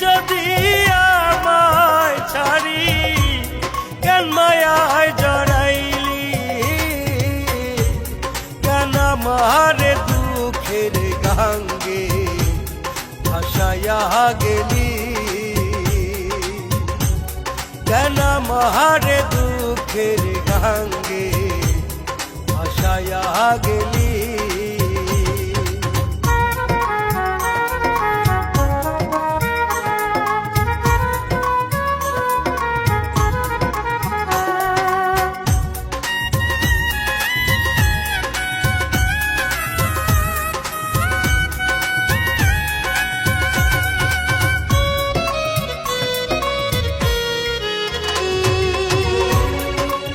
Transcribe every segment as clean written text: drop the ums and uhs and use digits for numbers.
যদি আমায় ছাড়ি কেন মায়ায় জড়াইলি, কেন আমার দুঃখের গাঙ্গে ভাসাইয়া গেলি, কেন আমার দুঃখের গাঙ্গে ভাসাইয়া গেলি।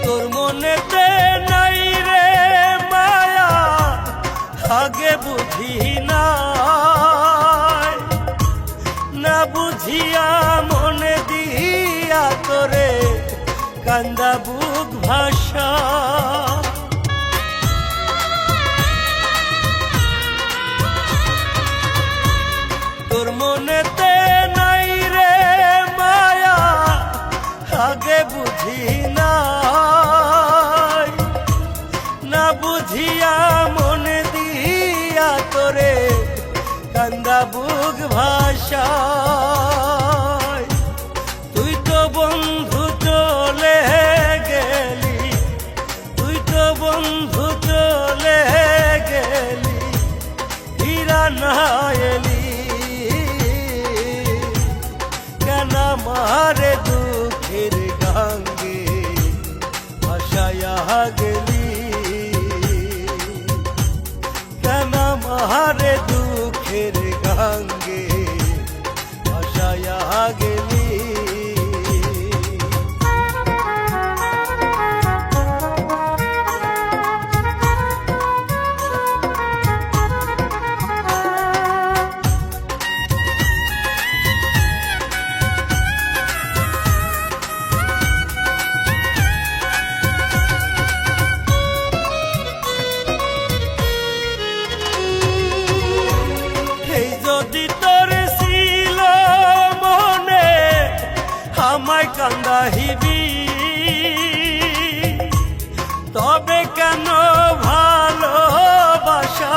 তোর মনেতে নাই রে মায়া, আগে বুঝি নাই, না বুঝিয়া মনে দিয়া তোরে কান্দা বুক ভাষা। তোর মনেতে নাই রে মায়া, আগে বুঝি নাই, না বুঝিয়া মনে দিয়া তোরে কান্দা বুক ভাষা। তুই তো বন্ধু চলে গেলি, তুই তো বন্ধু চলে গেলি, হীরা না এলি, কেন মারে দুঃখের গাঙ্গে ভাসাইয়া গেলি, কেন মারে দুঃখের গাঙ্গে ভাসাইয়া গেলি। যদি তোর ছিল মনে আমায় কান্দাহিবি, তবে কেন ভালোবাসা